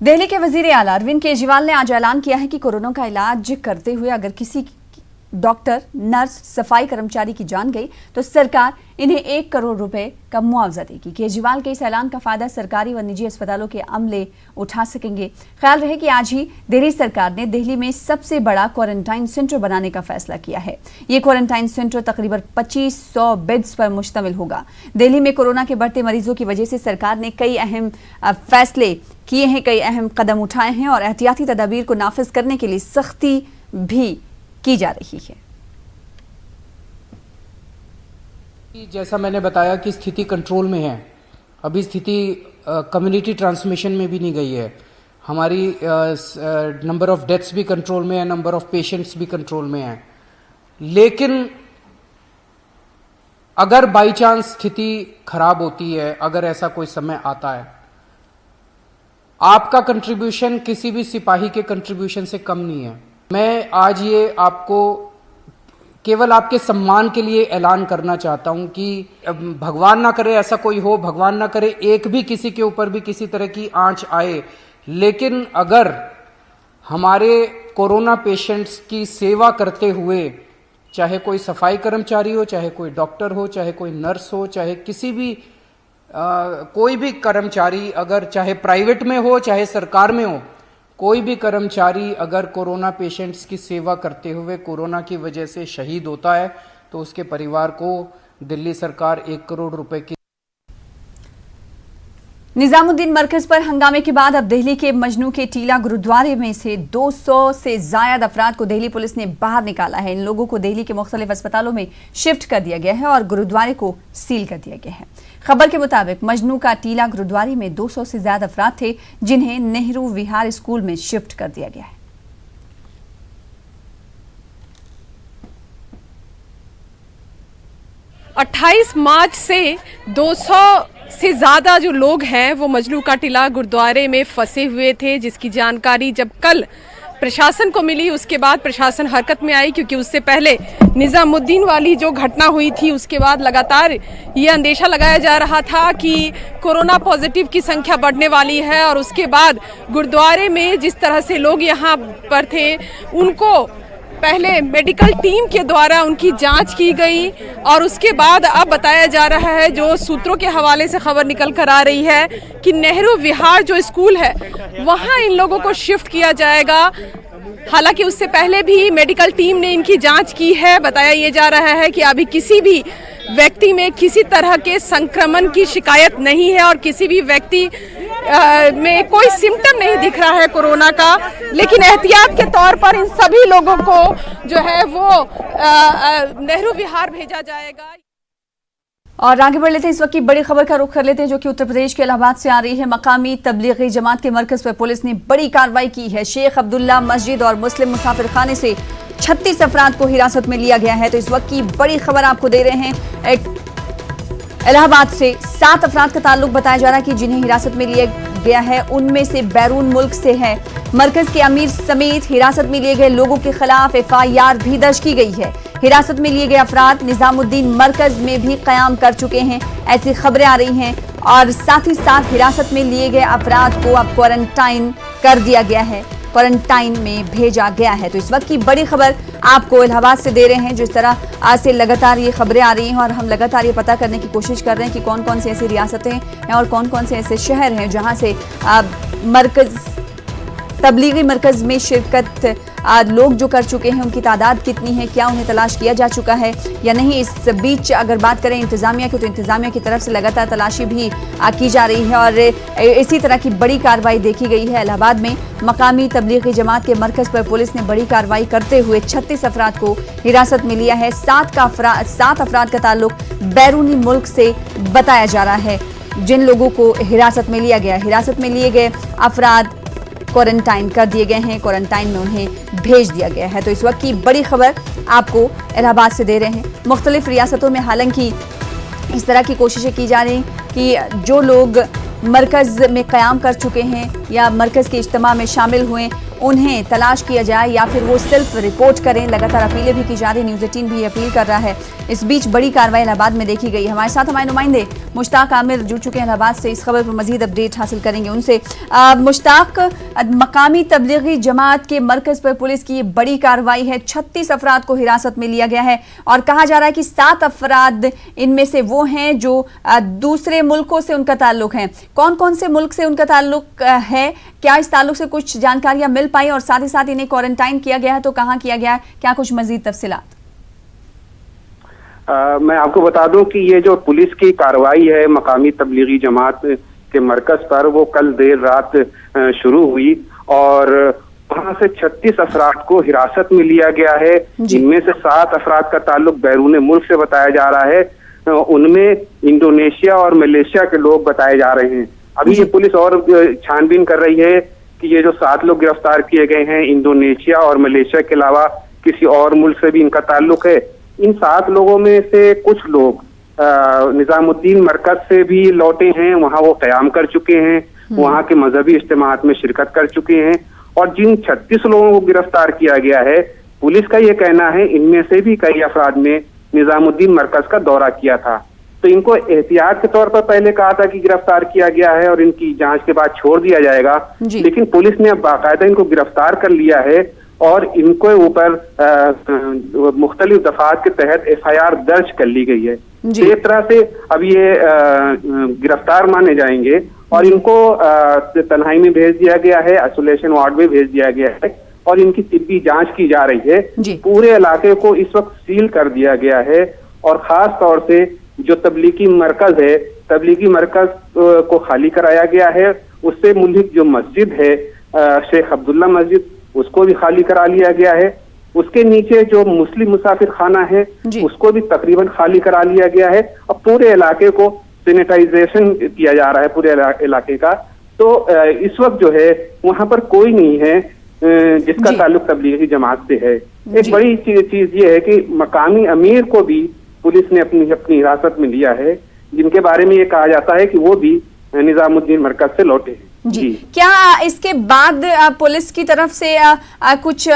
दिल्ली के वजीर आला अरविंद केजरीवाल ने आज ऐलान किया है कि कोरोना का इलाज करते हुए अगर किसी डॉक्टर, नर्स, सफाई कर्मचारी की जान गई तो सरकार इन्हें 1 करोड़ रुपए का मुआवजा देगी। केजरीवाल के इस ऐलान का फायदा सरकारी व निजी अस्पतालों के अमले उठा सकेंगे। ख्याल रहे कि आज ही दिल्ली सरकार ने दिल्ली में सबसे बड़ा क्वारंटाइन सेंटर बनाने का फैसला किया है। ये क्वारंटाइन सेंटर तकरीबन 2500 बेड्स पर मुश्तमिल होगा। दिल्ली में कोरोना के बढ़ते मरीजों की वजह से सरकार ने कई अहम फैसले किए हैं, कई अहम कदम उठाए हैं और एहतियाती तदाबीर को नाफिज करने के लिए सख्ती भी की जा रही है। जैसा मैंने बताया कि स्थिति कंट्रोल में है। अभी स्थिति कम्युनिटी ट्रांसमिशन में भी नहीं गई है। हमारी नंबर ऑफ डेथ्स भी कंट्रोल में है, नंबर ऑफ पेशेंट्स भी कंट्रोल में है। लेकिन अगर बाई चांस स्थिति खराब होती है, अगर ऐसा कोई समय आता है, आपका कंट्रीब्यूशन किसी भी सिपाही के कंट्रीब्यूशन से कम नहीं है। मैं आज ये आपको केवल आपके सम्मान के लिए ऐलान करना चाहता हूं कि भगवान ना करे ऐसा कोई हो, भगवान ना करे एक भी किसी के ऊपर भी किसी तरह की आंच आए, लेकिन अगर हमारे कोरोना पेशेंट्स की सेवा करते हुए चाहे कोई सफाई कर्मचारी हो, चाहे कोई डॉक्टर हो, चाहे कोई नर्स हो, चाहे किसी भी कोई भी कर्मचारी, अगर चाहे प्राइवेट में हो चाहे सरकार में हो, कोई भी कर्मचारी अगर कोरोना पेशेंट्स की सेवा करते हुए कोरोना की वजह से शहीद होता है तो उसके परिवार को दिल्ली सरकार 1 करोड़ रुपए की। निजामुद्दीन मरकज पर हंगामे के बाद अब दिल्ली के मजनू के टीला गुरुद्वारे में से 200 से ज्यादा अफराद को दिल्ली पुलिस ने बाहर निकाला है। इन लोगों को दिल्ली के मुख्तलिफ अस्पतालों में शिफ्ट कर दिया गया है और गुरुद्वारे को सील कर दिया गया है। खबर के मुताबिक मजनू का टीला गुरुद्वारे में 200 से ज्यादा अफराद थे जिन्हें नेहरू विहार स्कूल में शिफ्ट कर दिया गया है। अट्ठाईस मार्च से 200 से ज्यादा जो लोग हैं वो मजनू का टीला गुरुद्वारे में फंसे हुए थे, जिसकी जानकारी जब कल प्रशासन को मिली उसके बाद प्रशासन हरकत में आई, क्योंकि उससे पहले निजामुद्दीन वाली जो घटना हुई थी उसके बाद लगातार ये अंदेशा लगाया जा रहा था कि कोरोना पॉजिटिव की संख्या बढ़ने वाली है और उसके बाद गुरुद्वारे में जिस तरह से लोग यहाँ पर थे उनको पहले मेडिकल टीम के द्वारा उनकी जांच की गई और उसके बाद अब बताया जा रहा है, जो सूत्रों के हवाले से खबर निकल कर आ रही है कि नेहरू विहार जो स्कूल है वहां इन लोगों को शिफ्ट किया जाएगा। हालांकि उससे पहले भी मेडिकल टीम ने इनकी जांच की है। बताया ये जा रहा है कि अभी किसी भी व्यक्ति में किसी तरह के संक्रमण की शिकायत नहीं है और किसी भी व्यक्ति में कोई सिम्टम नहीं दिख रहा है कोरोना का, लेकिन एहतियात के तौर पर इन सभी लोगों को जो है वो नेहरू विहार भेजा जाएगा। और आगे बढ़ लेते हैं, इस वक्त की बड़ी खबर का रुख कर लेते हैं जो कि उत्तर प्रदेश के इलाहाबाद से आ रही है। मकामी तबलीगी जमात के मरकज पर पुलिस ने बड़ी कार्रवाई की है। शेख अब्दुल्ला मस्जिद और मुस्लिम मुसाफिर खाने से 36 अफराद को हिरासत में लिया गया है। तो इस वक्त की बड़ी खबर आपको दे रहे हैं। इलाहाबाद से 7 अफराद का ताल्लुक बताया जा रहा है कि जिन्हें हिरासत में लिया गया है उनमें से बैरून मुल्क से है। मरकज के अमीर समेत हिरासत में लिए गए लोगों के खिलाफ FIR भी दर्ज की गई है। हिरासत में लिए गए अफराद निजामुद्दीन मरकज में भी कयाम कर चुके हैं, ऐसी खबरें आ रही हैं। और साथ ही साथ हिरासत में लिए गए अफराद को अब क्वारंटाइन कर दिया गया है, क्वारंटाइन में भेजा गया है। तो इस वक्त की बड़ी खबर आपको इलाहाबाद से दे रहे हैं। जिस तरह आज से लगातार ये खबरें आ रही हैं और हम लगातार ये पता करने की कोशिश कर रहे हैं कि कौन कौन सी ऐसी रियासतें हैं और कौन कौन से ऐसे शहर हैं जहां से मरकज तबलीगी मरकज में शिरकत लोग जो कर चुके हैं उनकी तादाद कितनी है, क्या उन्हें तलाश किया जा चुका है या नहीं। इस बीच अगर बात करें इंतजामिया की तो इंतजामिया की तरफ से लगातार तलाशी भी की जा रही है और इसी तरह की बड़ी कार्रवाई देखी गई है। इलाहाबाद में मकामी तबलीगी जमात के मरकज पर पुलिस ने बड़ी कार्रवाई करते हुए 36 अफराद को हिरासत में लिया है। 7 अफराद का ताल्लुक बैरूनी मुल्क से बताया जा रहा है जिन लोगों को हिरासत में लिया गया। हिरासत में लिए गए अफराद क्वारंटाइन कर दिए गए हैं, क्वारंटाइन में उन्हें भेज दिया गया है। तो इस वक्त की बड़ी खबर आपको इलाहाबाद से दे रहे हैं। मुख्तलिफ रियासतों में हालांकि इस तरह की कोशिशें की जा रही कि जो लोग मरकज़ में क़याम कर चुके हैं या मरकज़ के इज्तिमा में शामिल हुए उन्हें तलाश किया जाए या फिर वो सिर्फ रिपोर्ट करें। लगातार अपीलें भी की जा रही, न्यूज़ 18 भी अपील कर रहा है। इस बीच बड़ी कार्रवाई इलाहाबाद में देखी गई। हमारे साथ हमारे नुमाइंदे मुश्ताक आमिर जुड़ चुके हैं इलाहाबाद से, इस खबर पर मजीद अपडेट हासिल करेंगे उनसे। मुश्ताक, मकामी तबलीगी जमात के मरकज पर पुलिस की बड़ी कार्रवाई है, 36 अफराद को हिरासत में लिया गया है और कहा जा रहा है कि 7 अफराद इनमें से वो हैं जो दूसरे मुल्कों से उनका ताल्लुक है। कौन कौन से मुल्क से उनका ताल्लुक है, क्या इस ताल्लुक से कुछ जानकारियां मिल पाई और साथ ही साथ इन्हें क्वारंटाइन किया गया है तो कहां किया गया है, क्या कुछ मजीद तफसीलात? मैं आपको बता दूं कि ये जो पुलिस की कार्रवाई है मकामी तबलीगी जमात के मरकज पर, वो कल देर रात शुरू हुई और वहां से 36 अफराद को हिरासत में लिया गया है। इनमें से 7 अफराद का ताल्लुक बैरून मुल्क से बताया जा रहा है, उनमें इंडोनेशिया और मलेशिया के लोग बताए जा रहे हैं। अभी ये पुलिस और छानबीन कर रही है कि ये जो 7 लोग गिरफ्तार किए गए हैं, इंडोनेशिया और मलेशिया के अलावा किसी और मुल्क से भी इनका ताल्लुक है। इन 7 लोगों में से कुछ लोग निजामुद्दीन मरकज से भी लौटे हैं, वहां वो क़याम कर चुके हैं, वहां के मजहबी इज्तिमात में शिरकत कर चुके हैं। और जिन 36 लोगों को गिरफ्तार किया गया है, पुलिस का ये कहना है इनमें से भी कई अफराद ने निजामुद्दीन मरकज का दौरा किया था। तो इनको एहतियात के तौर पर पहले कहा था कि गिरफ्तार किया गया है और इनकी जांच के बाद छोड़ दिया जाएगा, लेकिन पुलिस ने अब बाकायदा इनको गिरफ्तार कर लिया है और इनको ऊपर मुख्तलिफ दफात के तहत FIR दर्ज कर ली गई है। तो एक तरह से अब ये गिरफ्तार माने जाएंगे और इनको तन्हाई में भेज दिया गया है, आइसोलेशन वार्ड में भेज दिया गया है और इनकी तिब्बी जांच की जा रही है। पूरे इलाके को इस वक्त सील कर दिया गया है और खास तौर से जो तबलीगी मरकज है, तबलीगी मरकज को खाली कराया गया है। उससे मुल्हिक जो मस्जिद है शेख अब्दुल्ला मस्जिद, उसको भी खाली करा लिया गया है। उसके नीचे जो मुस्लिम मुसाफिर खाना है उसको भी तकरीबन खाली करा लिया गया है। अब पूरे इलाके को सैनिटाइजेशन किया जा रहा है पूरे इलाके का। तो इस वक्त जो है वहां पर कोई नहीं है जिसका ताल्लुक तबलीगी जमात से है। एक बड़ी चीज ये है कि मकामी अमीर को भी पुलिस ने अपनी हिरासत में लिया है, जिनके बारे में ये कहा जाता है कि वो भी निजामुद्दीन मरकज से लौटे हैं। जी, क्या इसके बाद पुलिस की तरफ से कुछ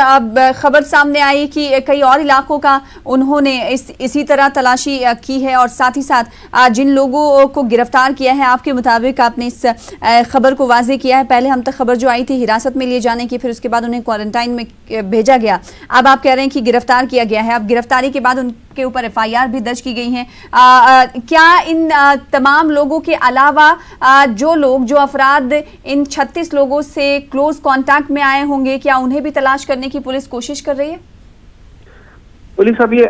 खबर सामने आई कि कई और इलाकों का उन्होंने इसी तरह तलाशी की है और साथ ही साथ जिन लोगों को गिरफ्तार किया है, आपके मुताबिक आपने इस खबर को वाजे किया है, पहले हम तक खबर जो आई थी हिरासत में लिए जाने की, फिर उसके बाद उन्हें क्वारंटाइन में भेजा गया, अब आप कह रहे हैं कि गिरफ्तार किया गया है। अब गिरफ्तारी के बाद उनके ऊपर FIR भी दर्ज की गई है। क्या इन तमाम लोगों के अलावा जो अफराद इन 36 लोगों से क्लोज कांटेक्ट में आए होंगे, क्या उन्हें भी तलाश करने की पुलिस कोशिश कर रही है? पुलिस अभी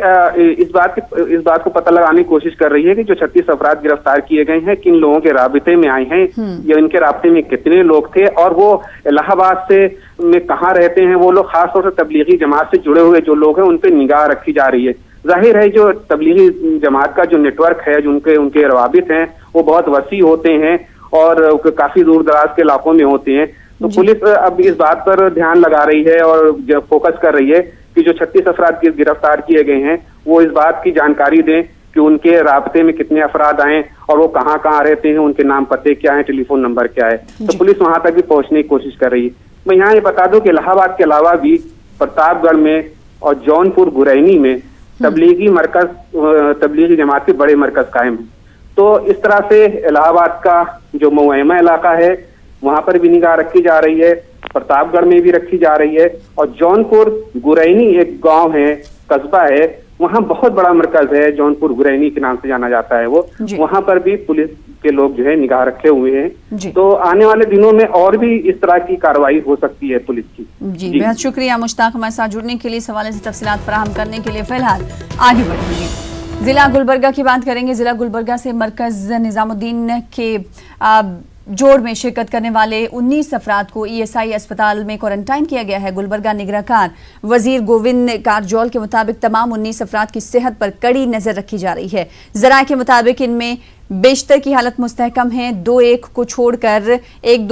इस बात को पता लगाने की कोशिश कर रही है कि जो 36 अफराद गिरफ्तार किए गए हैं किन लोगों के राबिते में आए हैं या इनके राब्ते में कितने लोग थे और वो इलाहाबाद से में कहाँ रहते हैं। वो लोग खासतौर से तबलीगी जमात से जुड़े हुए जो लोग हैं उन पर निगाह रखी जा रही है। जाहिर है जो तबलीगी जमात का जो नेटवर्क है, जो उनके रवाबित हैं, वो बहुत वसी होते हैं और काफी दूर दराज के इलाकों में होते हैं। तो पुलिस अब इस बात पर ध्यान लगा रही है और फोकस कर रही है कि जो 36 अफराद गिरफ्तार किए गए हैं वो इस बात की जानकारी दें कि उनके राब्ते में कितने अफराद आए और वो कहाँ कहाँ रहते हैं, उनके नाम पते क्या है, टेलीफोन नंबर क्या है। तो पुलिस वहां तक भी पहुंचने की कोशिश कर रही है। मैं यहाँ ये बता दूं कि इलाहाबाद के अलावा भी प्रतापगढ़ में और जौनपुर गुरैनी में तबलीगी जमात के बड़े मरकज कायम हैं। तो इस तरह से इलाहाबाद का जो मुवैमा इलाका है वहां पर भी निगाह रखी जा रही है, प्रतापगढ़ में भी रखी जा रही है और जौनपुर गुरैनी एक गांव है, कस्बा है, वहां बहुत बड़ा मरकज है, जौनपुर गुरैनी के नाम से जाना जाता है वो, वहां पर भी पुलिस के लोग जो है निगाह रखे हुए हैं। तो आने वाले दिनों में और भी इस तरह की कार्रवाई हो सकती है पुलिस की। जी बेहद शुक्रिया मुश्ताक हमारे साथ जुड़ने के लिए, इस हवाले से तफसीलात फराहम करने के लिए। फिलहाल आगे बढ़ेंगे, जिला गुलबर्गा की बात करेंगे। जिला गुलबर्गा से मरकज निजामुद्दीन के जोड़ में शिरकत करने वाले 19 अफराद को ESI अस्पताल में क्वारंटाइन किया गया है। गुलबर्गा निगराकार वजीर गोविंद कारजोल के मुताबिक तमाम 19 अफराद की सेहत पर कड़ी नजर रखी जा रही है। जराये के मुताबिक इनमें बेशतर की हालत मुस्तहकम है। 1-2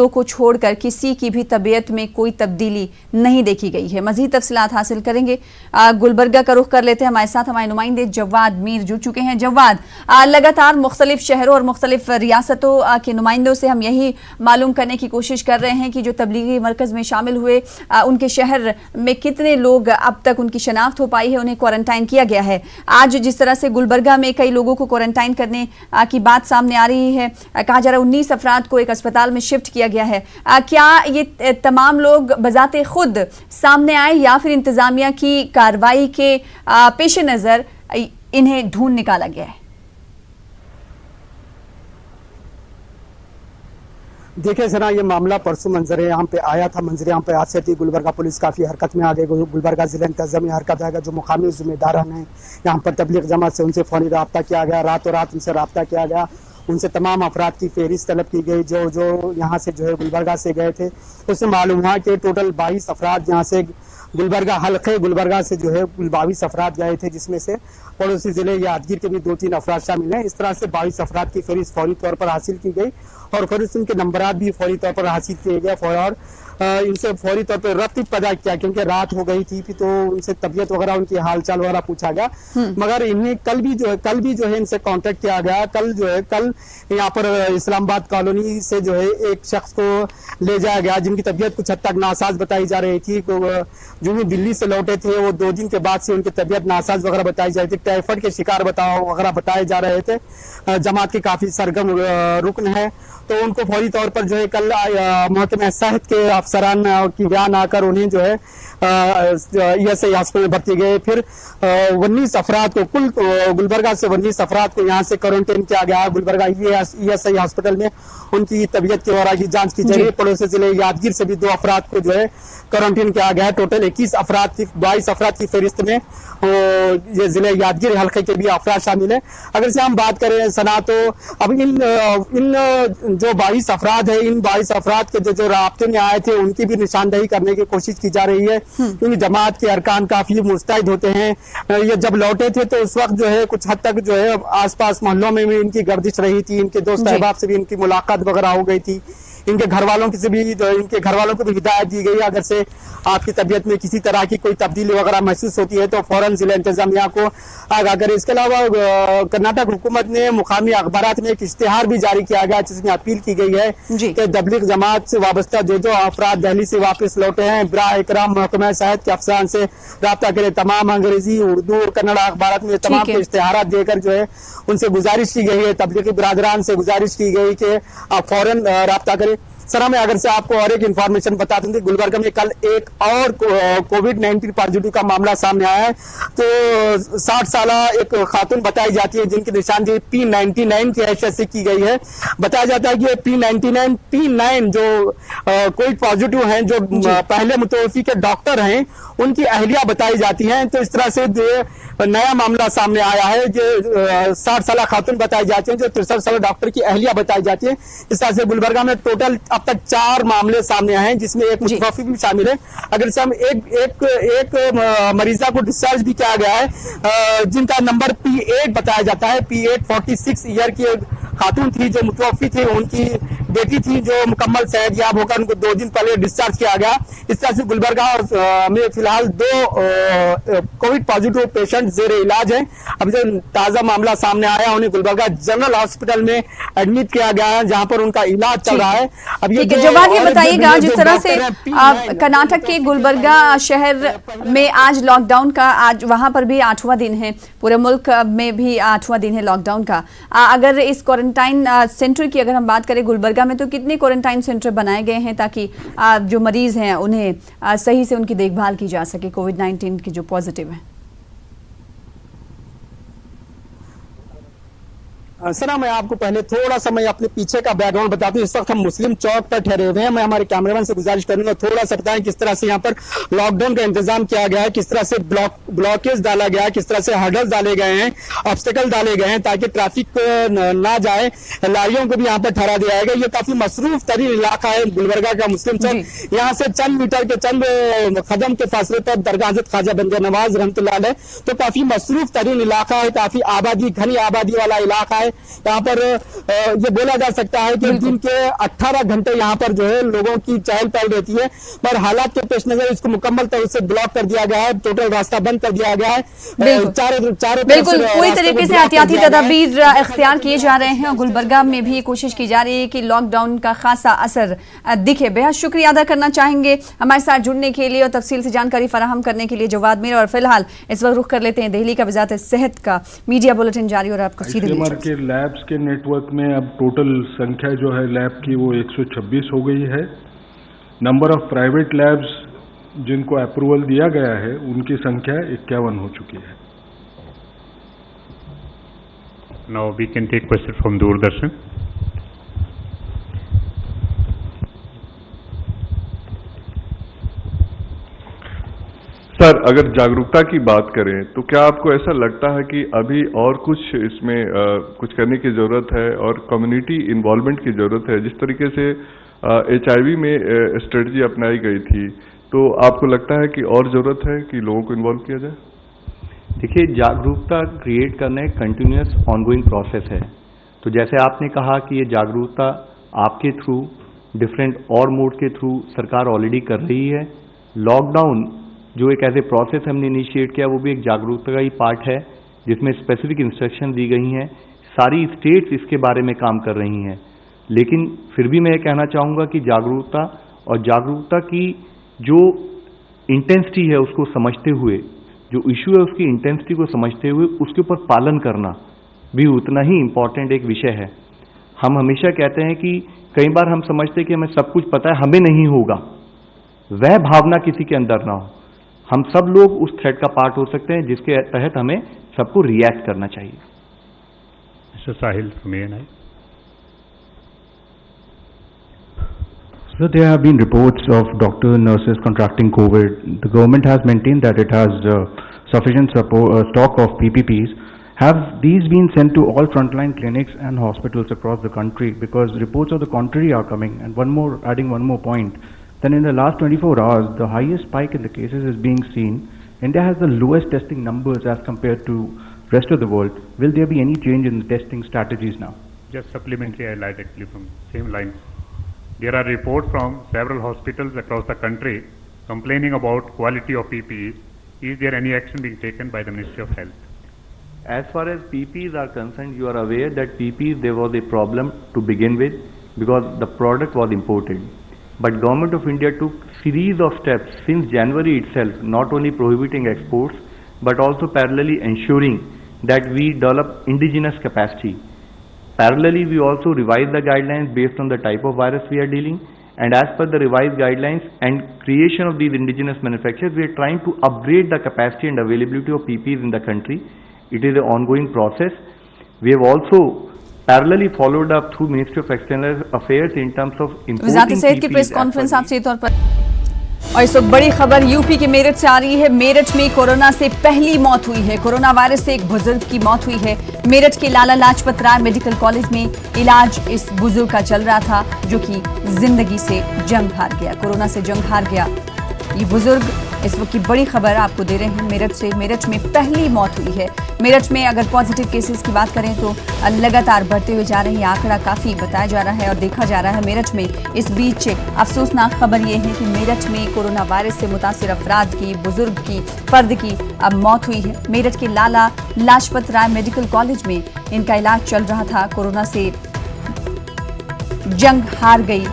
को छोड़कर किसी की भी तबीयत में कोई तब्दीली नहीं देखी गई है। मजीद तफसीलात हासिल करेंगे। गुलबर्गा का रुख कर लेते हैं। हमारे साथ हमारे नुमाइंदे जवाद मीर जुड़ चुके हैं। जवाद, लगातार मुख्तलिफ शहरों और मुख्तलिफ रियासतों के नुमाइंदों से हम यही मालूम करने की कोशिश कर रहे हैं कि जो तबलीगी मरकज में शामिल हुए उनके शहर में कितने लोग अब तक उनकी शनाख्त हो पाई है, उन्हें क्वारंटाइन किया गया है। आज जिस तरह से गुलबर्गा में कई लोगों को क्वारंटाइन करने की बात सामने आ रही है, कहा जा रहा है 19 अफराद को एक अस्पताल में शिफ्ट किया गया है। क्या ये तमाम लोग बजाते खुद सामने आए या फिर इंतजामिया की कार्रवाई के पेश नजर इन्हें ढूंढ निकाला गया है? देखिए सना, ये मामला परसों मंजरे यहाँ पे आया था। मंजरे यहाँ पे आज से थी। गुलबर्गा पुलिस काफ़ी हरकत में आ गई। गुलबर्गा जिला इंतजामी हरकत आएगा। जो मुकामी जिम्मेदार हैं यहाँ पर तबलीग जमात से, उनसे फौरी रब्ता किया गया। रातों रात उनसे रब्ता किया गया। उनसे तमाम अफराद की फहरिस्त तलब की गई जो यहाँ से जो है गुलबर्गा से गए थे। उससे मालूम हुआ कि टोटल 22 अफराद यहाँ से गुलबर्गा हल्के गुलबर्गा से जो है 22 अफराद गए थे, जिसमें से पड़ोसी जिले यादगीर के भी 2-3 अफराद शामिल हैं। इस तरह से 22 अफराद की फहरिस्त फौरी तौर पर हासिल की गई और फहरिस्त उनके नंबरात भी फौरी तौर पर हासिल किए गए और इनसे फौरी तौर पर रब्त पैदा किया, क्योंकि रात हो गई थी तो उनसे तबीयत वगैरह, उनकी हालचाल वगैरह पूछा गया। मगर इन्हें कल भी जो है इनसे कांटेक्ट किया गया। कल यहाँ पर इस्लामाबाद कॉलोनी से जो है एक शख्स को ले जाया गया जिनकी तबीयत कुछ हद तक नासाज बताई जा रही थी। जो भी दिल्ली से लौटे थे वो 2 दिन के बाद से उनकी तबीयत नासाज वगैरह बताई जा रही थी। टाइफाइड के शिकार वगैरह बताए जा रहे थे। जमात के काफी सरगर्म रुकन है, तो उनको फौरी तौर पर जो है कल महकमा सेहत के अफसरान की बयान आकर उन्हें जो है ESI हॉस्पिटल में भर्ती गए। फिर 19 अफराद को कुल गुलबर्गा से 19 अफराद को यहाँ से क्वारंटाइन किया गया। गुलबर्गा ESI हॉस्पिटल में उनकी तबीयत के वगैरह की जांच की जा रही है। पड़ोसी जिले यादगीर से भी 2 अफराद को जो है क्वारंटाइन किया गया है। टोटल 22 अफराद की फहरिस्त में ये जिले यादगीर हल्के के भी अफराद शामिल है। अगर से हम बात करें सना, तो अब इन जो 22 अफराद है, इन 22 अफराद के जो राब्ते में आए थे उनकी भी निशानदेही करने की कोशिश की जा रही है, क्योंकि जमात के अरकान काफी मुस्तैद होते हैं। ये जब लौटे थे तो उस वक्त जो है कुछ हद तक जो है आसपास मोहल्लों में भी इनकी गर्दिश रही थी। इनके दोस्त अहबाब से भी इनकी मुलाकात वगैरह हो गई थी। इनके घर वालों को भी हिदायत दी गई, अगर से आपकी तबीयत में किसी तरह की कोई तब्दीली वगैरह महसूस होती है तो फौरन जिला इंतजामिया को आगाह करें। इसके अलावा कर्नाटक हुकूमत ने मुकामी अखबारात में एक इश्तिहार भी जारी किया गया जिसमें अपील की गई है कि तबलीग जमात से वाबस्ता जो अफराद दिल्ली से वापस लौटे हैं बराह इकराम महकमा सेहत के अफसरान से रब्ता करें। तमाम अंग्रेजी, उर्दू और कन्नड़ अखबारात में तमाम के इश्तिहारात देकर जो है उनसे गुजारिश की गई है, तबलीगी बिरादरान से गुजारिश की गई कि आप फौरन रब्ता करें। सर, मैं अगर से आपको और एक इन्फॉर्मेशन बता दूं, गुलबर्गा में कल एक और कोविड-19 पॉजिटिव का मामला सामने आया है। तो 60 साल एक खातून बताई जाती है जिनकी निशानदेही P99 की हैसियत से की गई है। बताया जाता है कि P9 जो कोविड पॉजिटिव हैं, जो पहले मुतवफ़ी के डॉक्टर हैं, उनकी अहलिया बताई जाती हैं। तो इस तरह से जो नया मामला सामने आया है, जो 60 साल खातून बताई जाती है, जो 63 साल डॉक्टर की अहलिया बताई जाती है। इस तरह से गुलबर्गा में टोटल अब तक 4 मामले सामने आए हैं, जिसमें एक मुतवफ़ी भी शामिल है। अगर से हम एक मरीजा को डिस्चार्ज भी किया गया है जिनका नंबर P8 बताया जाता है। P8 46 ईयर की खातून थी जो मुतवफ़ी थी, उनकी बेटी थी जो मुकम्मल सेहतयाब होकर उनको 2 दिन पहले डिस्चार्ज किया गया। इस तरह से गुलबर्गा में फिलहाल 2 कोविड पॉजिटिव पेशेंट जेर इलाज हैं। अब जो ताज़ा मामला सामने आया, उन्हें गुलबर्गा जनरल हॉस्पिटल में एडमिट किया गया है, जहां पर उनका इलाज चल रहा है। अब ये जवाब ये बताइएगा, जिस तरह से कर्नाटक के गुलबर्गा शहर में आज लॉकडाउन का, आज वहां पर भी 8वां दिन है, पूरे मुल्क में भी 8वां दिन है लॉकडाउन का। अगर इस क्वारंटाइन सेंटर की अगर हम बात करें गुलबर्गा में, तो कितने क्वारंटाइन सेंटर बनाए गए हैं ताकि जो मरीज हैं उन्हें सही से उनकी देखभाल की जा सके, कोविड-19 के जो पॉजिटिव हैं? सना, मैं आपको पहले थोड़ा सा मैं अपने पीछे का बैकग्राउंड बताता हूँ। इस वक्त हम मुस्लिम चौक पर ठहरे हुए हैं। मैं हमारे कैमरामैन से गुजारिश करूंगा थोड़ा सा बताएं किस तरह से यहाँ पर लॉकडाउन का इंतजाम किया गया है, किस तरह से ब्लॉकेज डाला गया है, किस तरह से हर्डल्स डाले गए हैं, ऑब्स्टेकल डाले गए हैं ताकि ट्रैफिक ना जाए। लारियों को भी यहाँ पर ठहरा दिया गया। ये काफी मसरूफ तरीन इलाका है गुलबर्गा का मुस्लिम चौक। यहाँ से चंद मीटर के चंद कदम के फासले पर दरगाह हज़रत ख्वाजा बंदे नवाज रहमतुल्लाह अलैह, तो काफी मसरूफ तरीन इलाका है, काफी आबादी, घनी आबादी वाला इलाका है। यहाँ पर ये बोला जा सकता है कि दिन के 18 घंटे यहाँ पर जो है लोगों की चहल पहल रहती है, पर हालात के पेश नजर इसको मुकम्मल तरह से ब्लॉक कर दिया गया है, टोटल रास्ता बंद कर दिया गया है। चारों बिल्कुल पूरी तरीके से एहतियाती तदाबीर इख्तियार किए जा रहे हैं और गुलबर्गा में भी कोशिश की जा रही है कि लॉकडाउन का खासा असर दिखे। बेहद शुक्रिया अदा करना चाहेंगे हमारे साथ जुड़ने के लिए और तफसील से जानकारी फराहम करने के लिए जवाद मीर। और फिलहाल इस वक्त रुख कर लेते हैं दिल्ली का वजारत सेहत का मीडिया बुलेटिन जारी और आपको सीधे के लैब्स के नेटवर्क में अब टोटल संख्या जो है लैब की वो 126 हो गई है। नंबर ऑफ प्राइवेट लैब्स जिनको अप्रूवल दिया गया है उनकी संख्या 51 हो चुकी है। Now we can take questions from Doordarshan. Sir, अगर जागरूकता की बात करें तो क्या आपको ऐसा लगता है कि अभी और कुछ इसमें कुछ करने की जरूरत है और कम्युनिटी इन्वॉल्वमेंट की जरूरत है? जिस तरीके से HIV में स्ट्रेटजी अपनाई गई थी, तो आपको लगता है कि और जरूरत है कि लोगों को इन्वॉल्व किया जाए? देखिए, जागरूकता क्रिएट करना एक कंटिन्यूस ऑनगोइंग प्रोसेस है। तो जैसे आपने कहा कि ये जागरूकता आपके थ्रू, डिफरेंट और मोड के थ्रू सरकार ऑलरेडी कर रही है। लॉकडाउन जो एक ऐसे प्रोसेस हमने इनिशिएट किया, वो भी एक जागरूकता का ही पार्ट है, जिसमें स्पेसिफिक इंस्ट्रक्शन दी गई हैं। सारी स्टेट्स इसके बारे में काम कर रही हैं। लेकिन फिर भी मैं ये कहना चाहूँगा कि जागरूकता की जो इंटेंसिटी है उसको समझते हुए, जो इशू है उसकी इंटेंसिटी को समझते हुए उसके ऊपर पालन करना भी उतना ही इम्पॉर्टेंट एक विषय है। हम हमेशा कहते हैं कि कई बार हम समझते हैं कि हमें सब कुछ पता है, हमें नहीं होगा, वह भावना किसी के अंदर ना हो। हम सब लोग उस थ्रेड का पार्ट हो सकते हैं जिसके तहत हमें सबको रिएक्ट करना चाहिए। Mr. Sahil from ANI. So there have been reports of doctors, nurses contracting COVID. The government has maintained that it has sufficient stock of PPPs. Have these been sent to all frontline clinics and hospitals across the country? Because reports of the contrary are coming. And adding one more point, then in the last 24 hours, the highest spike in the cases is being seen. India has the lowest testing numbers as compared to rest of the world. Will there be any change in the testing strategies now? Just supplementary, I'll add actually from same line. There are reports from several hospitals across the country complaining about quality of PPEs. Is there any action being taken by the Ministry of Health? As far as PPEs are concerned, you are aware that PPEs, there was a problem to begin with because the product was imported. But Government of India took series of steps since January itself, not only prohibiting exports, but also parallelly ensuring that we develop indigenous capacity. Parallelly, we also revised the guidelines based on the type of virus we are dealing, and as per the revised guidelines and creation of these indigenous manufacturers, we are trying to upgrade the capacity and availability of PPEs in the country. It is an ongoing process. We have also parallelly followed up through Ministry of External Affairs in terms of importing वज़ारत सेहत की press conference आपसे तौर पर। और इस वक्त बड़ी खबर यूपी के मेरठ से आ रही है। मेरठ में कोरोना से पहली मौत हुई है। कोरोना वायरस से एक बुजुर्ग की मौत हुई है। मेरठ के लाला लाजपत राय मेडिकल कॉलेज में इलाज इस बुजुर्ग का चल रहा था, जो कि जिंदगी से जंग हार गया, कोरोना से जंग हार गया। ये बुजुर्ग इस वक्त की बड़ी खबर आपको दे रहे हैं मेरठ से। मेरठ में पहली मौत हुई है। मेरठ में अगर पॉजिटिव केसेस की बात करें तो लगातार बढ़ते हुए जा रहे हैं। आंकड़ा काफ़ी बताया जा रहा है और देखा जा रहा है मेरठ में। इस बीच अफसोसनाक खबर ये है कि मेरठ में कोरोना वायरस से मुतासिर अफराद की, बुजुर्ग की, फर्द की अब मौत हुई है। मेरठ के लाला लाजपत राय मेडिकल कॉलेज में इनका इलाज चल रहा था। कोरोना से जंग हार गई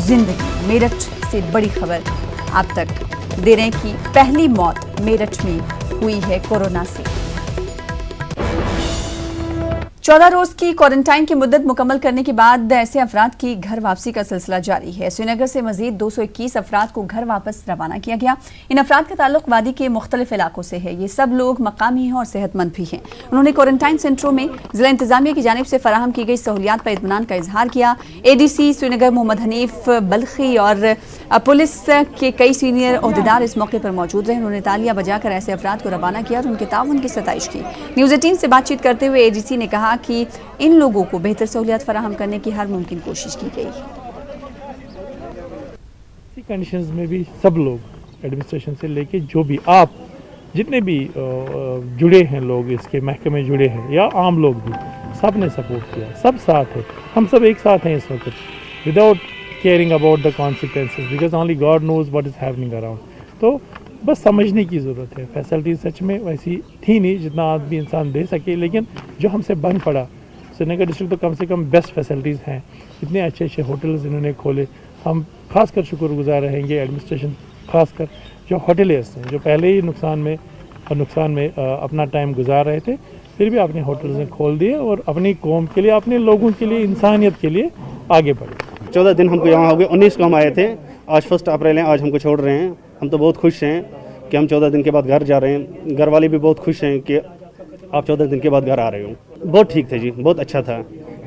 जिंदगी। मेरठ से बड़ी खबर आप तक दे रहे हैं कि पहली मौत मेरठ में हुई है कोरोना से। 14 रोज की क्वारंटाइन की मुद्दत मुकम्मल करने के बाद ऐसे अफराद की घर वापसी का सिलसिला जारी है। श्रीनगर से मजीद 221 अफराद को घर वापस रवाना किया गया। इन अफराद का ताल्लुक वादी के मुख्तलिफ इलाकों से है। ये सब लोग मकामी हैं और सेहतमंद भी हैं। उन्होंने क्वारंटाइन सेंटरों में जिला इंतजामिया की जानिब से फराहम की गई सहूलियात पर इत्मीनान का इजहार किया। ADC श्रीनगर मोहम्मद हनीफ बल्खी और पुलिस के कई सीनियर ओहदेदार इस मौके पर मौजूद रहे। उन्होंने तालियां बजाकर ऐसे अफराद को रवाना किया और उनके ताउन की सताइश की। न्यूज़ 18 से बातचीत करते हुए ADC ने कहा कि इन लोगों को बेहतर सहूलियत फराहम करने की हर मुमकिन कोशिश की गई। इसी कंडीशंस में भी सब लोग एडमिनिस्ट्रेशन से लेके जो भी आप जितने भी जुड़े हैं लोग, इसके महकमे जुड़े हैं या आम लोग भी, सब ने सपोर्ट किया, सब साथ है, हम सब एक साथ हैं इस वक्त, without caring about the consequences, because only God knows what is happening around. तो बस समझने की ज़रूरत है। फैसिलिटीज़ सच में वैसी थी नहीं जितना आदमी इंसान दे सके, लेकिन जो हमसे बन पड़ा, श्रीनगर डिस्ट्रिक्ट तो कम से कम बेस्ट फैसिलिटीज़ हैं, इतने अच्छे अच्छे होटल्स इन्होंने खोले। हम खासकर शुक्रगुजार रहेंगे एडमिनिस्ट्रेशन, खासकर जो होटलियर्स हैं जो पहले ही नुकसान में अपना टाइम गुजार रहे थे, फिर भी अपने होटल्स ने खोल दिए और अपनी कौम के लिए, अपने लोगों के लिए, इंसानियत के लिए आगे बढ़े। 14 दिन हमको यहाँ हो गए, 19 को हम आए थे, आज 1 अप्रैल है, आज हमको छोड़ रहे हैं। हम तो बहुत खुश हैं कि हम 14 दिन के बाद घर जा रहे हैं। घर वाले भी बहुत खुश हैं कि आप 14 दिन के बाद घर आ रहे हो। बहुत ठीक था जी, बहुत अच्छा था,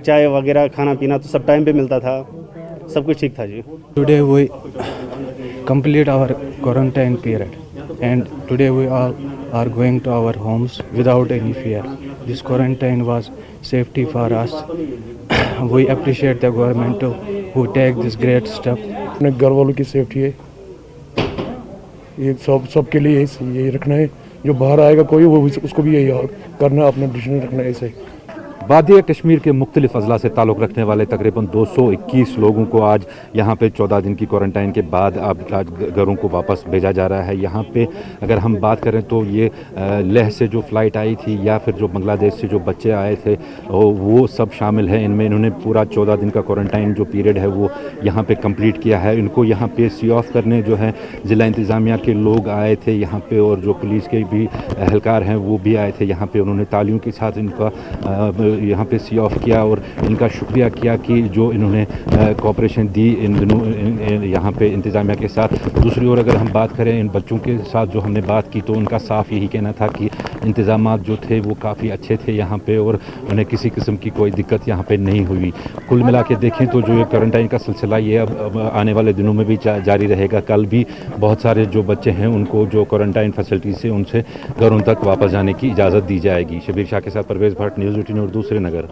चाय वगैरह खाना पीना तो सब टाइम पे मिलता था, सब कुछ ठीक था जी। Today we complete our quarantine period and today we all are going to our homes without any fear. This quarantine was safety for us. We appreciate the government who take this great step. अपने घर वालों की safety है, ये सबके लिए यही रखना है। जो बाहर आएगा कोई, वो उसको भी यही करना, अपना डिसीजन रखना है ऐसे। वादिया कश्मीर के मुख्तलिफ अजला से ताल्लुक़ रखने वाले तकरीबन 221 लोगों को आज यहाँ पे 14 दिन की क्वारंटाइन के बाद अब घरों को वापस भेजा जा रहा है। यहाँ पे अगर हम बात करें तो ये लेह से जो फ़्लाइट आई थी या फिर जो बांग्लादेश से जो बच्चे आए थे वो सब शामिल हैं इनमें। इन्होंने पूरा 14 दिन का क्वारंटाइन जो पीरियड है वो यहाँ पे कंप्लीट किया है। इनको यहाँ पे सी ऑफ करने जो है ज़िला इंतज़ामिया के लोग आए थे यहाँ पे, और जो पुलिस के भी एहलकार हैं वो भी आए थे यहाँ पे। उन्होंने तालियों के साथ इनका यहाँ पे सी ऑफ किया और इनका शुक्रिया किया कि जो इन्होंने कोऑपरेशन दी इन दिनों यहाँ पे इंतज़ामिया के साथ। दूसरी ओर अगर हम बात करें इन बच्चों के साथ जो हमने बात की तो उनका साफ यही कहना था कि इंतज़ामात जो थे वो काफ़ी अच्छे थे यहाँ पे और उन्हें किसी किस्म की कोई दिक्कत यहाँ पे नहीं हुई। कुल मिला के देखें तो जो ये क्वारंटाइन का सिलसिला ये अब आने वाले दिनों में भी जारी रहेगा। कल भी बहुत सारे जो बच्चे हैं उनको जो क्वारंटाइन फैसिलिटी से उनसे घरों तक वापस जाने की इजाज़त दी जाएगी। शबीर शाह के साथ परवेज़ भट्ट, न्यूज़ 18 उर्दू, श्रीनगर।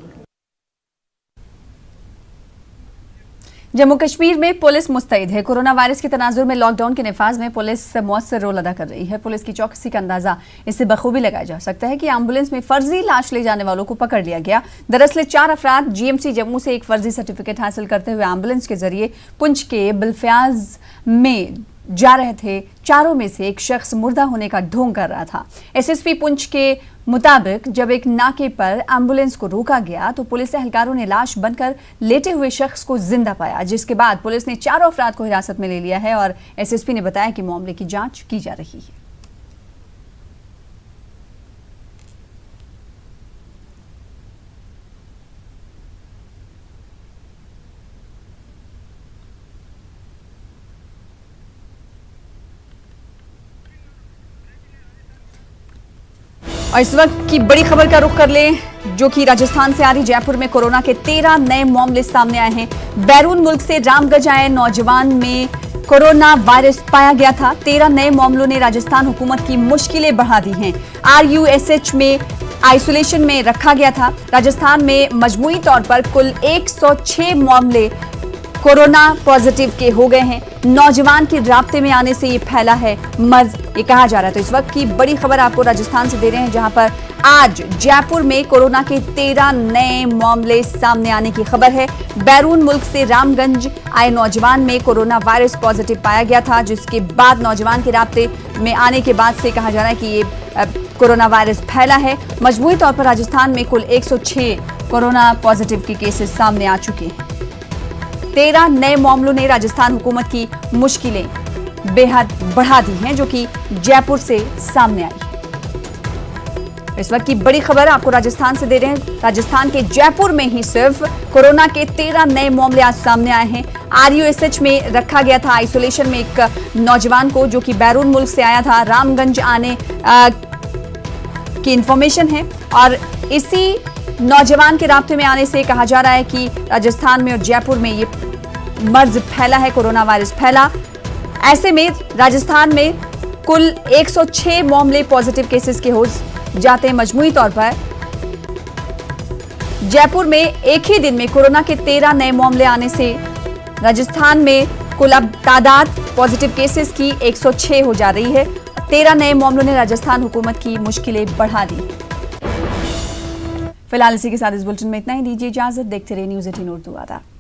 जम्मू कश्मीर में पुलिस मुस्तैद है। कोरोना वायरस के तनाजुर में लॉकडाउन के नफाज में पुलिस मौसर रोल अदा कर रही है। पुलिस की चौकसी का अंदाजा इससे बखूबी लगाया जा सकता है कि एम्बुलेंस में फर्जी लाश ले जाने वालों को पकड़ लिया गया। दरअसल 4 अफराद जीएमसी जम्मू से एक फर्जी सर्टिफिकेट हासिल करते हुए एम्बुलेंस के जरिए पुंछ के बिलफ्याज में जा रहे थे। चारों में से एक शख्स मुर्दा होने का ढोंग कर रहा था। एसएसपी पुंछ के मुताबिक जब एक नाके पर एम्बुलेंस को रोका गया तो पुलिस एहलकारों ने लाश बनकर लेटे हुए शख्स को जिंदा पाया, जिसके बाद पुलिस ने 4 अफराद को हिरासत में ले लिया है और एसएसपी ने बताया कि मामले की जांच की जा रही है। और इस वक्त की बड़ी खबर का रुख कर लें जो कि राजस्थान से आ रही। जयपुर में कोरोना के 13 नए मामले सामने आए हैं। बैरून मुल्क से रामगंज आए नौजवान में कोरोना वायरस पाया गया था। 13 नए मामलों ने राजस्थान हुकूमत की मुश्किलें बढ़ा दी हैं। RUSH में आइसोलेशन में रखा गया था। राजस्थान में मजमूई तौर पर कुल 106 मामले कोरोना पॉजिटिव के हो गए हैं। नौजवान के राब्ते में आने से ये फैला है मर्ज, ये कहा जा रहा है। तो इस वक्त की बड़ी खबर आपको राजस्थान से दे रहे हैं जहां पर आज जयपुर में कोरोना के 13 नए मामले सामने आने की खबर है। बैरून मुल्क से रामगंज आए नौजवान में कोरोना वायरस पॉजिटिव पाया गया था, जिसके बाद नौजवान के राब्ते में आने के बाद से कहा जा रहा है कि ये कोरोना वायरस फैला है। मजमूई तौर पर राजस्थान में कुल 106 कोरोना पॉजिटिव के केसेस सामने आ चुके हैं। 13 नए मामलों ने राजस्थान हुकूमत की मुश्किलें बेहद बढ़ा दी हैं, जो कि जयपुर से सामने आई है। इस वक्त की बड़ी खबर आपको राजस्थान से दे रहे हैं। राजस्थान के जयपुर में ही सिर्फ कोरोना के 13 नए मामले आज सामने आए हैं। RUSH में रखा गया था आइसोलेशन में एक नौजवान को, जो कि बैरून मुल्क से आया था। रामगंज आने की इंफॉर्मेशन है और इसी नौजवान के राब्ते में आने से कहा जा रहा है कि राजस्थान में और जयपुर में ये मर्ज फैला है, कोरोना वायरस फैला। ऐसे में राजस्थान में कुल 106 मामले पॉजिटिव केसेस के हो जाते हैं। मजमूई तौर पर जयपुर में एक ही दिन में कोरोना के 13 नए मामले आने से राजस्थान में कुल अब तादाद पॉजिटिव केसेस की 106 हो जा रही है। 13 नए मामलों ने राजस्थान हुकूमत की मुश्किलें बढ़ा दी। फिलहाल इसी के साथ इस बुलेटिन में इतना ही। दीजिए इजाजत। देखते रहिए न्यूज़ 18 उर्दू आदाब।